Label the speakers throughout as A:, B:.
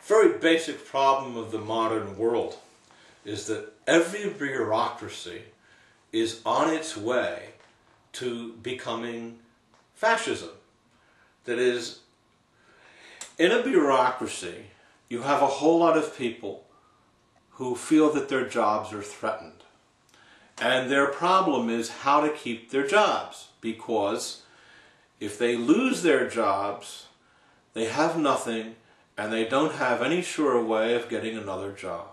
A: very basic problem of the modern world is that every bureaucracy is on its way to becoming fascism. That is, in a bureaucracy, you have a whole lot of people who feel that their jobs are threatened. And their problem is how to keep their jobs, because if they lose their jobs, they have nothing and they don't have any sure way of getting another job.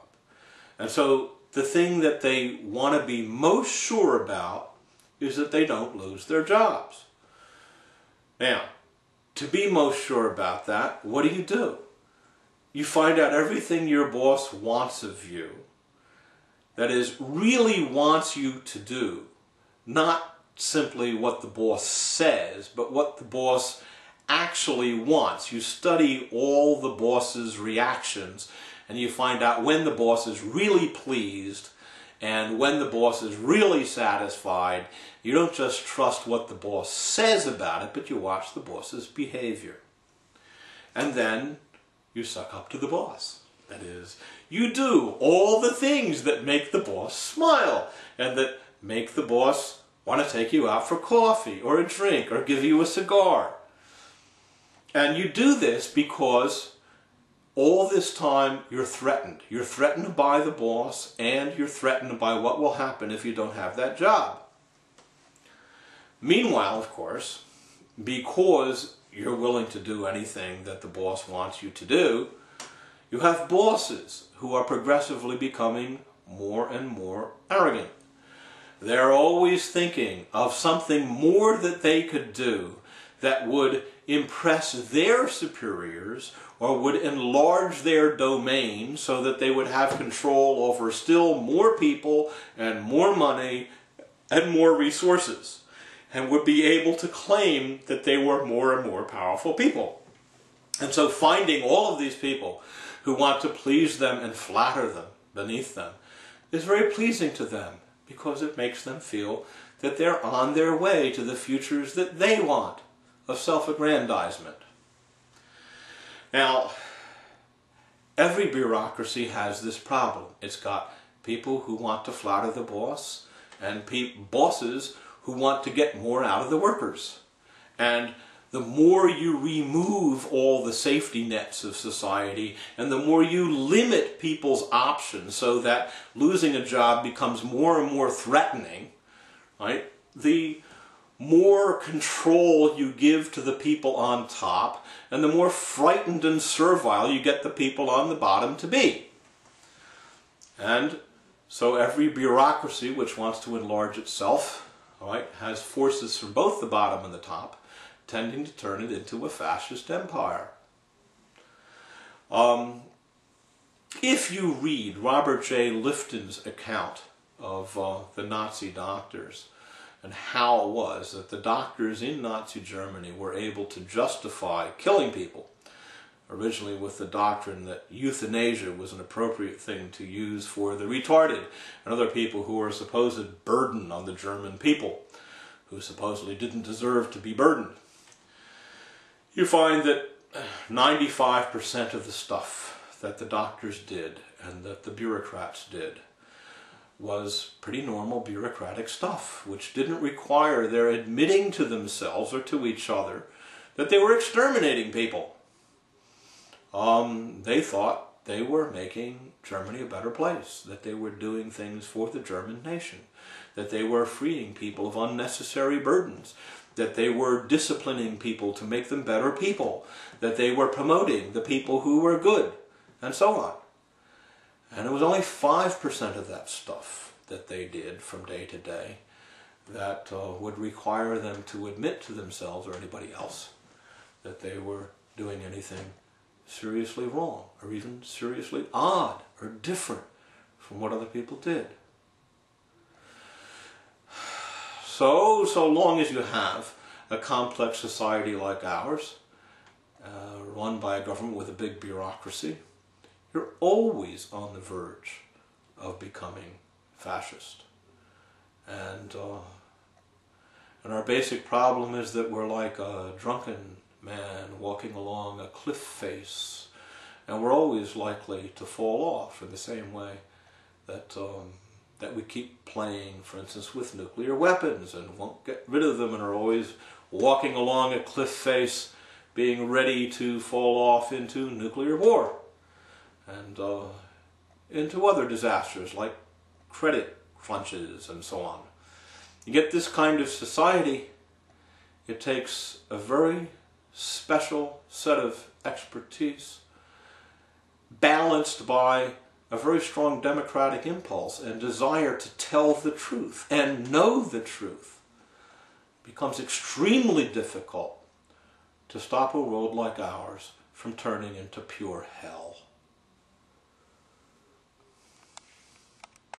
A: And so the thing that they want to be most sure about is that they don't lose their jobs. Now, to be most sure about that, what do? You find out everything your boss wants of you, that is, really wants you to do, not simply what the boss says, but what the boss actually wants. You study all the boss's reactions, and you find out when the boss is really pleased and when the boss is really satisfied. You don't just trust what the boss says about it, but you watch the boss's behavior. And then you suck up to the boss. That is, you do all the things that make the boss smile and that make the boss want to take you out for coffee or a drink or give you a cigar. And you do this because all this time you're threatened. You're threatened by the boss, and you're threatened by what will happen if you don't have that job. Meanwhile, of course, because you're willing to do anything that the boss wants you to do, you have bosses who are progressively becoming more and more arrogant. They're always thinking of something more that they could do that would impress their superiors or would enlarge their domain so that they would have control over still more people and more money and more resources, and would be able to claim that they were more and more powerful people. And so finding all of these people who want to please them and flatter them beneath them is very pleasing to them, because it makes them feel that they're on their way to the futures that they want of self-aggrandizement. Now, every bureaucracy has this problem. It's got people who want to flatter the boss and bosses who want to get more out of the workers. And the more you remove all the safety nets of society and the more you limit people's options so that losing a job becomes more and more threatening, right? The more control you give to the people on top, and the more frightened and servile you get the people on the bottom to be. And so every bureaucracy which wants to enlarge itself, right, has forces from both the bottom and the top, tending to turn it into a fascist empire. If you read Robert J. Lifton's account of the Nazi doctors, and how it was that the doctors in Nazi Germany were able to justify killing people, originally with the doctrine that euthanasia was an appropriate thing to use for the retarded and other people who were a supposed burden on the German people, who supposedly didn't deserve to be burdened. You find that 95% of the stuff that the doctors did and that the bureaucrats did was pretty normal bureaucratic stuff, which didn't require their admitting to themselves or to each other that they were exterminating people. They thought they were making Germany a better place, that they were doing things for the German nation, that they were freeing people of unnecessary burdens, that they were disciplining people to make them better people, that they were promoting the people who were good, and so on. And it was only 5% of that stuff that they did from day to day that would require them to admit to themselves or anybody else that they were doing anything seriously wrong or even seriously odd or different from what other people did. So long as you have a complex society like ours, run by a government with a big bureaucracy, you're always on the verge of becoming fascist. And our basic problem is that we're like a drunken man walking along a cliff face, And we're always likely to fall off in the same way that that we keep playing, for instance, with nuclear weapons and won't get rid of them and are always walking along a cliff face being ready to fall off into nuclear war and into other disasters like credit crunches and so on. You get this kind of society, it takes a very special set of expertise balanced by a very strong democratic impulse and desire to tell the truth and know the truth. It becomes extremely difficult to stop a world like ours from turning into pure hell.